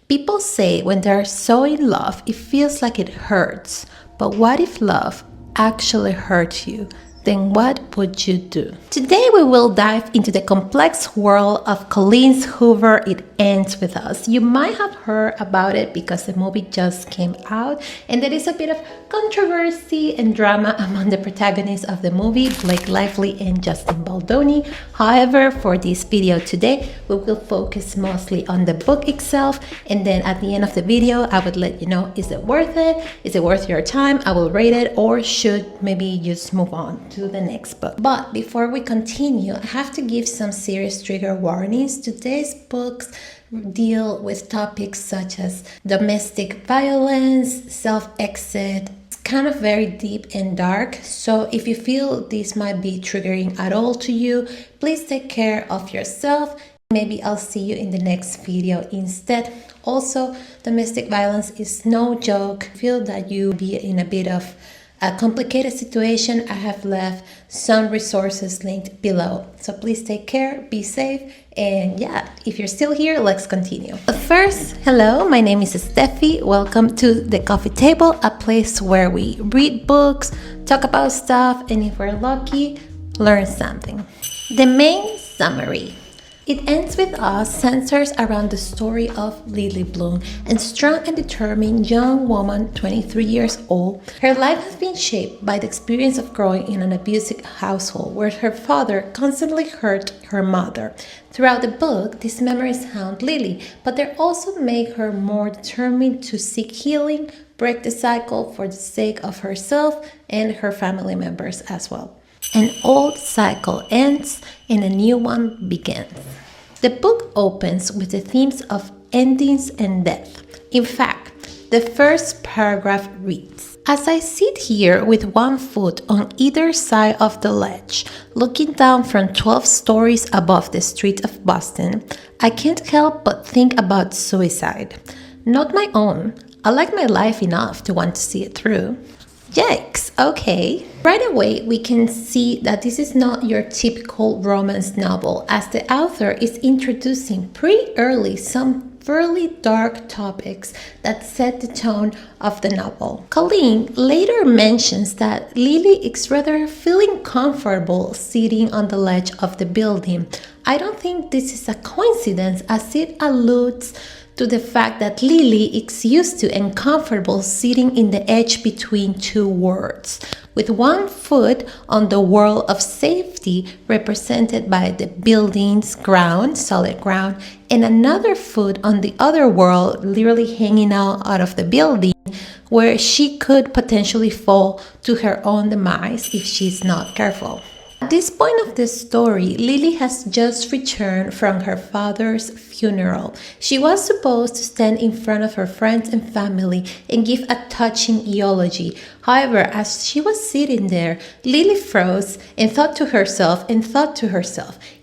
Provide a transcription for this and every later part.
People say when they're so in love, it feels like it hurts. But what if love actually hurt you? Then what would you do? Today we will dive into the complex world of Colleen's Hoover. It Ends With Us. You might have heard about it because the movie just came out, and there is a bit of controversy and drama among the protagonists of the movie, Blake Lively and Justin Baldoni. However, for this video today, we will focus mostly on the book itself, and then at the end of the video, I would let you know, is it worth it? Is it worth your time? I will rate it, or should maybe just move on to the next book. But before we continue, I have to give some serious trigger warnings. Today's books deal with topics such as domestic violence, self-exit. It's kind of very deep and dark, so if you feel this might be triggering at all to you, please take care of yourself. Maybe I'll see you in the next video instead. Also, domestic violence is no joke. I feel that you be in a bit of a complicated situation. I have left some resources linked below. So please take care, be safe, and yeah, if you're still here, let's continue. But first, hello, my name is Steffi. Welcome to the coffee table, a place where we read books, talk about stuff, and if we're lucky, learn something. The main summary. It Ends With Us centers around the story of Lily Bloom, a strong and determined young woman, 23 years old. Her life has been shaped by the experience of growing in an abusive household where her father constantly hurt her mother. Throughout the book, these memories haunt Lily, but they also make her more determined to seek healing, break the cycle for the sake of herself and her family members as well. An old cycle ends and a new one begins. The book opens with the themes of endings and death. In fact, the first paragraph reads, "As I sit here with one foot on either side of the ledge, looking down from 12 stories above the streets of Boston, I can't help but think about suicide. Not my own. I like my life enough to want to see it through." Yikes, okay. Right away, we can see that this is not your typical romance novel, as the author is introducing pretty early some fairly dark topics that set the tone of the novel. Colleen later mentions that Lily is rather feeling comfortable sitting on the ledge of the building. I don't think this is a coincidence, as it alludes to the fact that Lily is used to and comfortable sitting in the edge between two worlds, with one foot on the world of safety represented by the building's ground, solid ground, and another foot on the other world, literally hanging out of the building, where she could potentially fall to her own demise if she's not careful. At this point of the story, Lily has just returned from her father's funeral. She was supposed to stand in front of her friends and family and give a touching eulogy. However, as she was sitting there, Lily froze and thought to herself,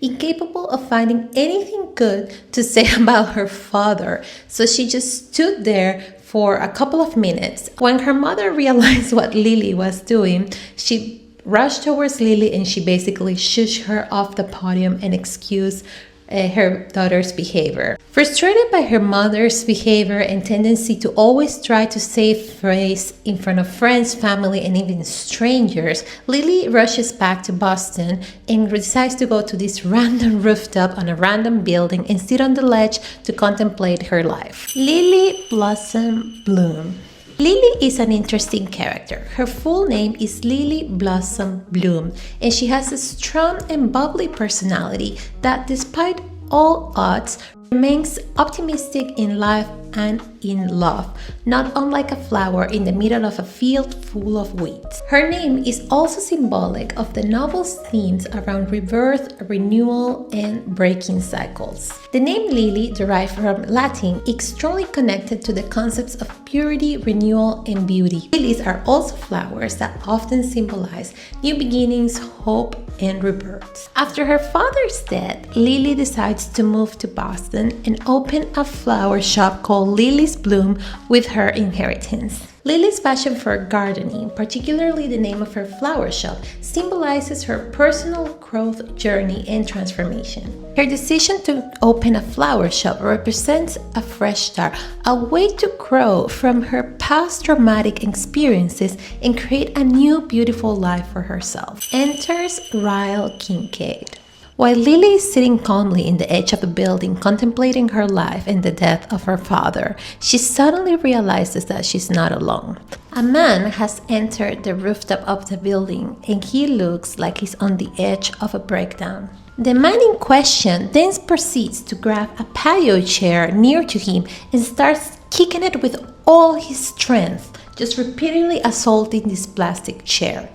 incapable of finding anything good to say about her father. So she just stood there for a couple of minutes. When her mother realized what Lily was doing, she rushed towards Lily and she basically shushed her off the podium and excused her daughter's behavior. Frustrated by her mother's behavior and tendency to always try to save face in front of friends, family, and even strangers, Lily rushes back to Boston and decides to go to this random rooftop on a random building and sit on the ledge to contemplate her life. Lily Blossom Bloom. Lily is an interesting character. Her full name is Lily Blossom Bloom, and she has a strong and bubbly personality that, despite all odds, remains optimistic in life and in love, not unlike a flower in the middle of a field full of weeds. Her name is also symbolic of the novel's themes around rebirth, renewal, and breaking cycles. The name Lily, derived from Latin, is strongly connected to the concepts of purity, renewal, and beauty. Lilies are also flowers that often symbolize new beginnings, hope, and rebirth. After her father's death, Lily decides to move to Boston and open a flower shop called Lily's Bloom with her inheritance. Lily's passion for gardening, particularly the name of her flower shop, symbolizes her personal growth journey and transformation. Her decision to open a flower shop represents a fresh start, a way to grow from her past traumatic experiences and create a new beautiful life for herself. Enters Ryle Kincaid. While Lily is sitting calmly in the edge of the building contemplating her life and the death of her father, she suddenly realizes that she's not alone. A man has entered the rooftop of the building and he looks like he's on the edge of a breakdown. The man in question then proceeds to grab a patio chair near to him and starts kicking it with all his strength, just repeatedly assaulting this plastic chair.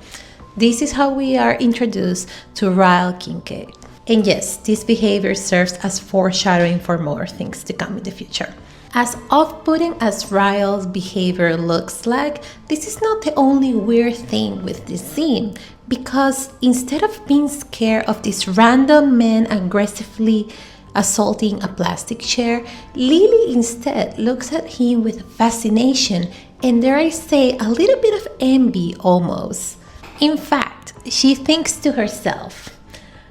This is how we are introduced to Ryle Kincaid. And yes, this behavior serves as foreshadowing for more things to come in the future. As off-putting as Ryle's behavior looks like, this is not the only weird thing with this scene, because instead of being scared of this random man aggressively assaulting a plastic chair, Lily instead looks at him with fascination and, dare I say, a little bit of envy almost. In fact, she thinks to herself,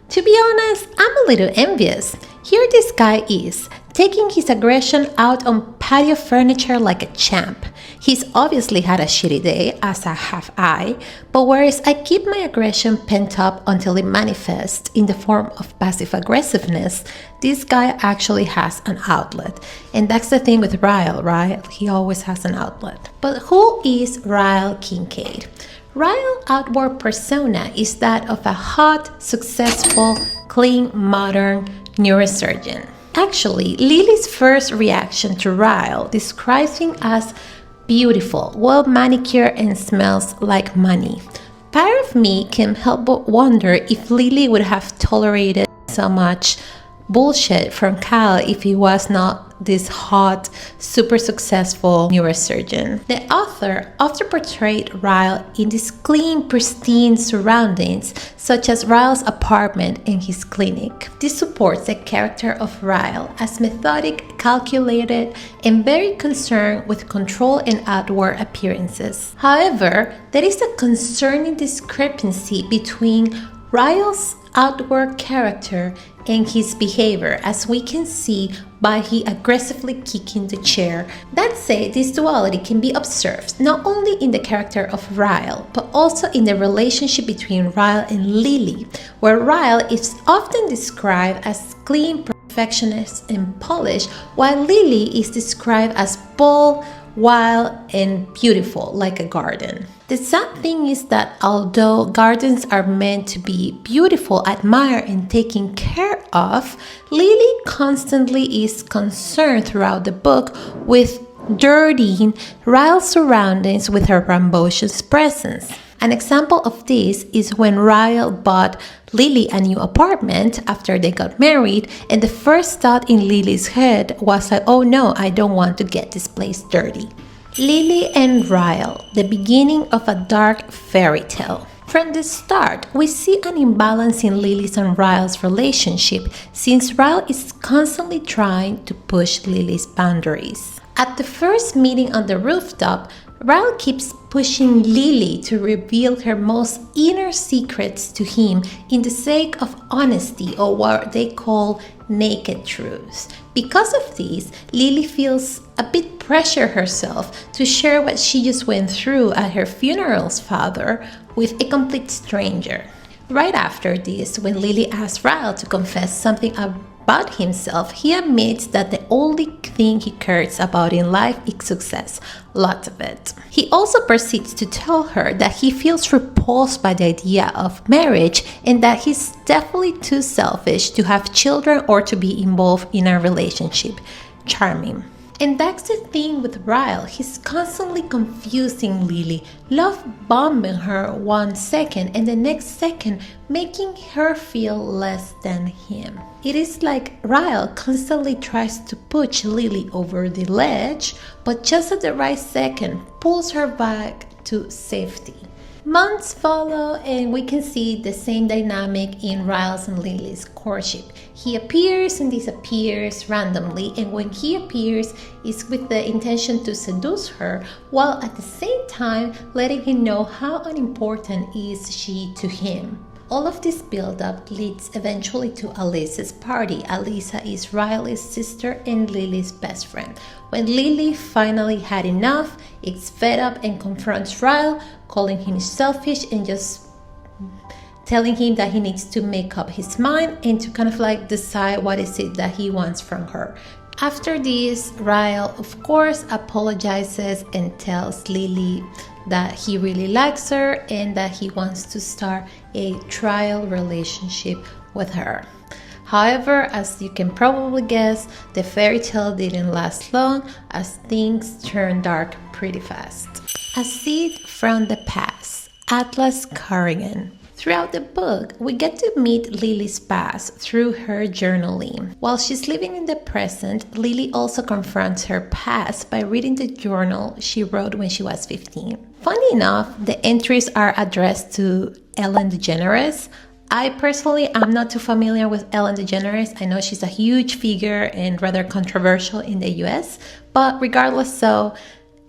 "To be honest, I'm a little envious. Here this guy is, taking his aggression out on patio furniture like a champ. He's obviously had a shitty day, as have I, but whereas I keep my aggression pent up until it manifests in the form of passive aggressiveness, this guy actually has an outlet." And that's the thing with Ryle, right? He always has an outlet. But who is Ryle Kincaid? Ryle's outward persona is that of a hot, successful, clean, modern neurosurgeon. Actually, Lily's first reaction to Ryle describes him as beautiful, well manicured, and smells like money. Part of me can't help but wonder if Lily would have tolerated so much bullshit from Kyle if he was not this hot, super successful neurosurgeon. The author often portrayed Ryle in these clean, pristine surroundings, such as Ryle's apartment and his clinic. This supports the character of Ryle as methodic, calculated, and very concerned with control and outward appearances. However, there is a concerning discrepancy between Ryle's outward character and his behavior, as we can see by he aggressively kicking the chair. That said, this duality can be observed not only in the character of Ryle, but also in the relationship between Ryle and Lily, where Ryle is often described as clean, perfectionist, and polished, while Lily is described as bold, wild, and beautiful, like a garden. The sad thing is that although gardens are meant to be beautiful, admired, and taken care of, Lily constantly is concerned throughout the book with dirtying Ryle's surroundings with her rambunctious presence. An example of this is when Ryle bought Lily a new apartment after they got married, and the first thought in Lily's head was like, "Oh no, I don't want to get this place dirty." Lily and Ryle, the beginning of a dark fairy tale. From the start, we see an imbalance in Lily's and Ryle's relationship, since Ryle is constantly trying to push Lily's boundaries. At the first meeting on the rooftop, Ryle keeps pushing Lily to reveal her most inner secrets to him in the sake of honesty, or what they call naked truths. Because of this, Lily feels a bit pressure herself to share what she just went through at her funeral's father with a complete stranger. Right after this, when Lily asks Ryle to confess something about himself, he admits that the only thing he cares about in life is success, lots of it. He also proceeds to tell her that he feels repulsed by the idea of marriage and that he's definitely too selfish to have children or to be involved in a relationship. Charming. And that's the thing with Ryle, he's constantly confusing Lily, love bombing her 1 second and the next second making her feel less than him. It is like Ryle constantly tries to push Lily over the ledge, but just at the right second pulls her back to safety. Months follow and we can see the same dynamic in Ryle's and Lily's courtship. He appears and disappears randomly, and when he appears it's with the intention to seduce her, while at the same time letting him know how unimportant is she to him. All of this build-up leads eventually to Alice's party. Alisa is Riley's sister and Lily's best friend. When Lily finally had enough, is fed up and confronts Ryle, calling him selfish and just telling him that he needs to make up his mind and to kind of like decide what is it that he wants from her. After this, Ryle of course apologizes and tells Lily that he really likes her and that he wants to start a trial relationship with her. However, as you can probably guess, the fairy tale didn't last long as things turned dark pretty fast. A seed from the past, Atlas Corrigan. Throughout the book, we get to meet Lily's past through her journaling. While she's living in the present, Lily also confronts her past by reading the journal she wrote when she was 15. Funny enough, the entries are addressed to Ellen DeGeneres. I personally am not too familiar with Ellen DeGeneres. I know she's a huge figure and rather controversial in the US, but regardless, so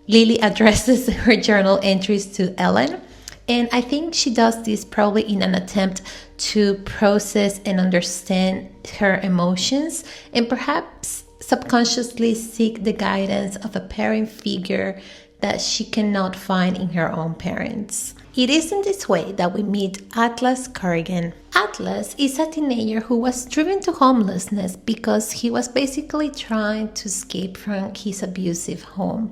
Lily addresses her journal entries to Ellen. And I think she does this probably in an attempt to process and understand her emotions and perhaps subconsciously seek the guidance of a parent figure that she cannot find in her own parents. It is in this way that we meet Atlas Corrigan. Atlas is a teenager who was driven to homelessness because he was basically trying to escape from his abusive home.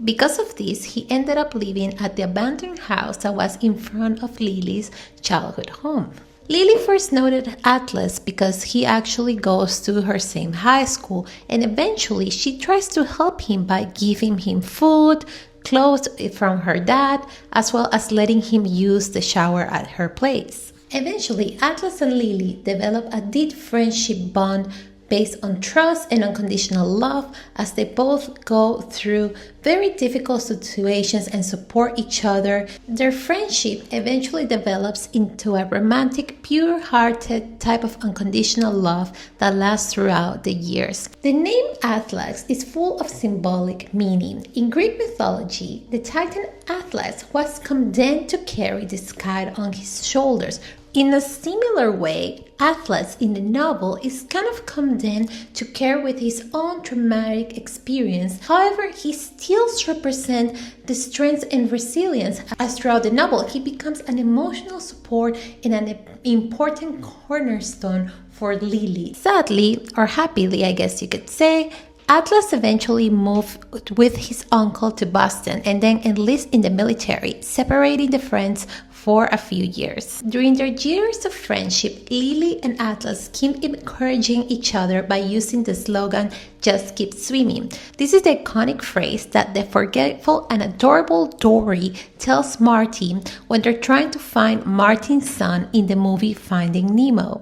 Because of this, he ended up living at the abandoned house that was in front of Lily's childhood home. Lily first noted Atlas because he actually goes to her same high school, and eventually she tries to help him by giving him food, clothes from her dad, as well as letting him use the shower at her place. Eventually, Atlas and Lily develop a deep friendship bond based on trust and unconditional love as they both go through very difficult situations and support each other. Their friendship eventually develops into a romantic, pure-hearted type of unconditional love that lasts throughout the years. The name Atlas is full of symbolic meaning. In Greek mythology, the titan Atlas was condemned to carry the sky on his shoulders. In a similar way, Atlas in the novel is kind of condemned to carry with his own traumatic experience. However, he still represents the strength and resilience as throughout the novel he becomes an emotional support and an important cornerstone for Lily. Sadly, or happily I guess you could say, Atlas eventually moved with his uncle to Boston and then enlisted in the military, separating the friends for a few years. During their years of friendship, Lily and Atlas keep encouraging each other by using the slogan, "Just keep swimming." This is the iconic phrase that the forgetful and adorable Dory tells Marty when they're trying to find Martin's son in the movie Finding Nemo.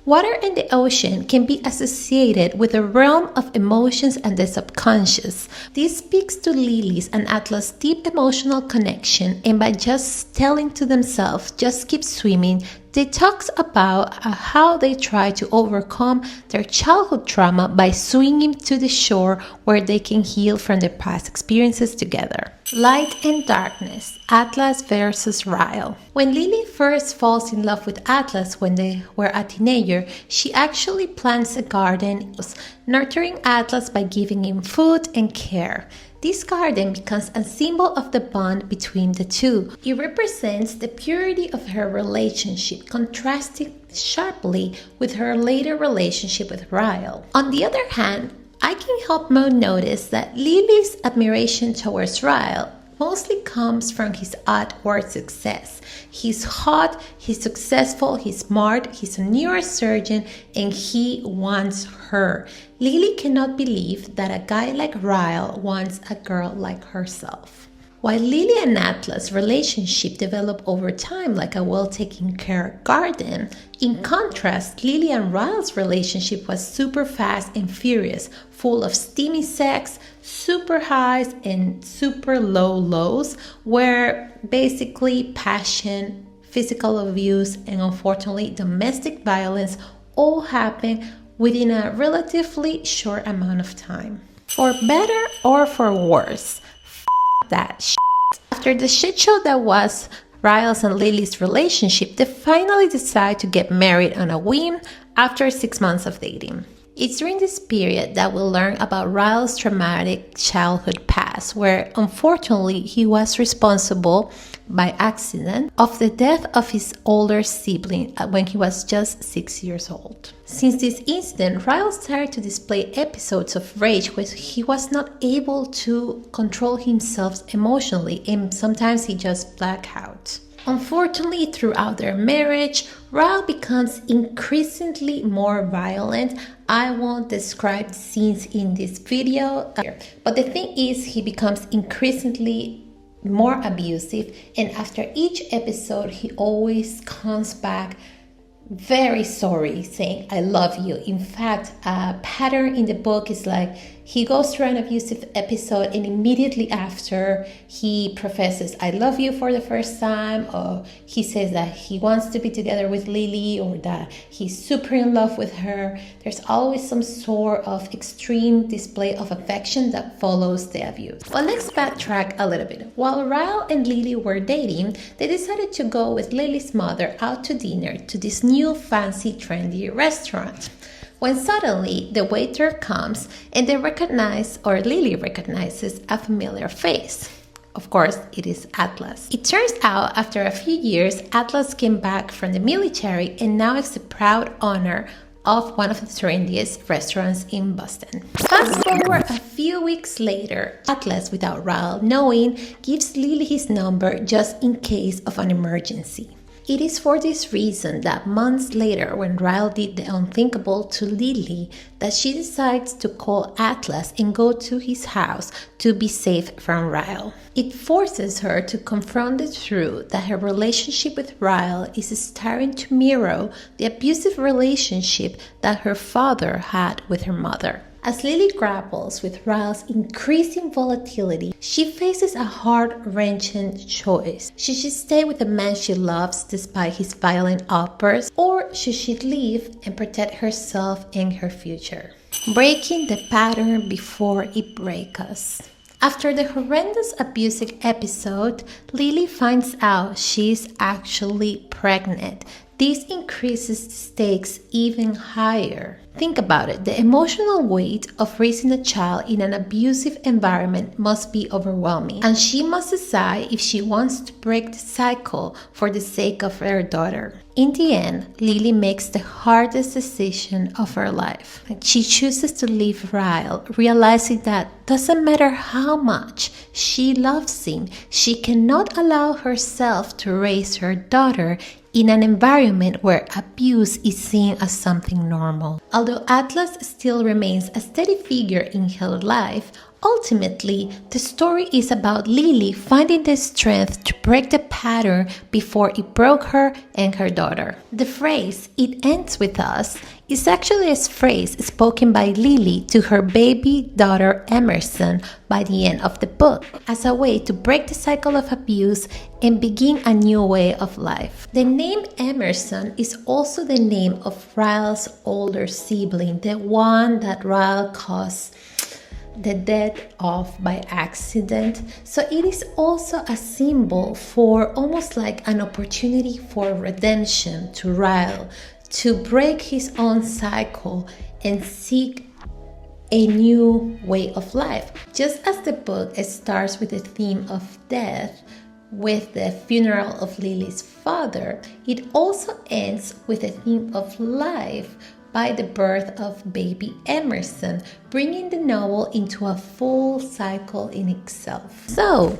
Water and the ocean can be associated with a realm of emotions and the subconscious. This speaks to Lily's and Atlas' deep emotional connection, and by just telling to themselves, "just keep swimming," they talk about how they try to overcome their childhood trauma by swinging to the shore where they can heal from their past experiences together. Light and darkness, Atlas versus Ryle. When Lily first falls in love with Atlas when they were a teenager, she actually plants a garden, nurturing Atlas by giving him food and care. This garden becomes a symbol of the bond between the two. It represents the purity of her relationship, contrasting sharply with her later relationship with Ryle. On the other hand, I can help but notice that Lily's admiration towards Ryle mostly comes from his outward success. He's hot, he's successful, he's smart, he's a neurosurgeon, and he wants her. Lily cannot believe that a guy like Ryle wants a girl like herself. While Lily and Atlas' relationship developed over time like a well-taken care garden, in contrast, Lily and Ryle's relationship was super fast and furious, full of steamy sex, super highs and super low lows, where basically passion, physical abuse, and unfortunately domestic violence all happened within a relatively short amount of time. For better or for worse, that shit. After the shit show that was Ryle's and Lily's relationship, they finally decide to get married on a whim after 6 months of dating. It's during this period that we'll learn about Ryle's traumatic childhood past, where unfortunately he was responsible by accident of the death of his older sibling when he was just 6 years old. Since this incident, Ryle started to display episodes of rage where he was not able to control himself emotionally, and sometimes he just blacked out. Unfortunately, throughout their marriage, Ryle becomes increasingly more violent. I won't describe the scenes in this video, but the thing is, he becomes increasingly more abusive, and after each episode, he always comes back very sorry, saying, "I love you." In fact, a pattern in the book is like he goes through an abusive episode and immediately after he professes, "I love you" for the first time, or he says that he wants to be together with Lily or that he's super in love with her. There's always some sort of extreme display of affection that follows the abuse. Well, let's backtrack a little bit. While Ryle and Lily were dating, they decided to go with Lily's mother out to dinner to this new fancy trendy restaurant. When suddenly the waiter comes and Lily recognizes a familiar face. Of course, it is Atlas. It turns out after a few years, Atlas came back from the military and now is the proud owner of one of the trendiest restaurants in Boston. Fast forward a few weeks later, Atlas, without Ryle knowing, gives Lily his number just in case of an emergency. It is for this reason that months later, when Ryle did the unthinkable to Lily, that she decides to call Atlas and go to his house to be safe from Ryle. It forces her to confront the truth that her relationship with Ryle is starting to mirror the abusive relationship that her father had with her mother. As Lily grapples with Ryle's increasing volatility, she faces a heart-wrenching choice. Should she stay with the man she loves despite his violent outbursts, or should she leave and protect herself and her future? Breaking the pattern before it breaks us. After the horrendous abusive episode, Lily finds out she's actually pregnant. This increases the stakes even higher. Think about it. The emotional weight of raising a child in an abusive environment must be overwhelming, and she must decide if she wants to break the cycle for the sake of her daughter. In the end, Lily makes the hardest decision of her life. She chooses to leave Ryle, realizing that doesn't matter how much she loves him, she cannot allow herself to raise her daughter in an environment where abuse is seen as something normal. Although Atlas still remains a steady figure in her life, ultimately, the story is about Lily finding the strength to break the pattern before it broke her and her daughter. The phrase, "it ends with us," is actually a phrase spoken by Lily to her baby daughter Emerson by the end of the book, as a way to break the cycle of abuse and begin a new way of life. The name Emerson is also the name of Ryle's older sibling, the one that Ryle caused the death of by accident. So it is also a symbol for almost like an opportunity for redemption to Ryle, to break his own cycle and seek a new way of life. Just as the book starts with the theme of death, with the funeral of Lily's father, it also ends with the theme of life by the birth of baby Emerson, bringing the novel into a full cycle in itself. So,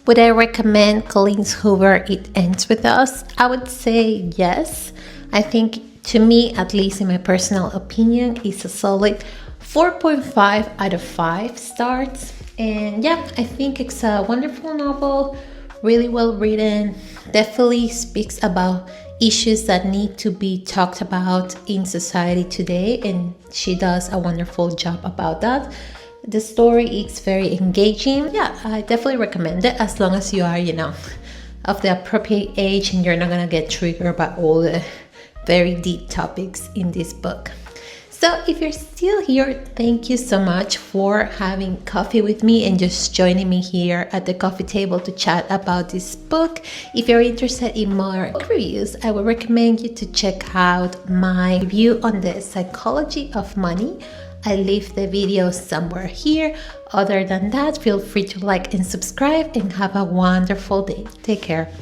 would I recommend Colleen's Hoover, It Ends With Us? I would say yes. I think, to me, at least in my personal opinion, it's a solid 4.5 out of 5 stars. And yeah, I think it's a wonderful novel, really well written, definitely speaks about issues that need to be talked about in society today, and she does a wonderful job about that. The story is very engaging. Yeah, I definitely recommend it, as long as you are, of the appropriate age and you're not gonna get triggered by all the very deep topics in this book. So if you're still here, thank you so much for having coffee with me and just joining me here at the coffee table to chat about this book. If you're interested in more book reviews, I would recommend you to check out my review on The Psychology of Money. I leave the video somewhere here. Other than that, feel free to like and subscribe, and have a wonderful day. Take care.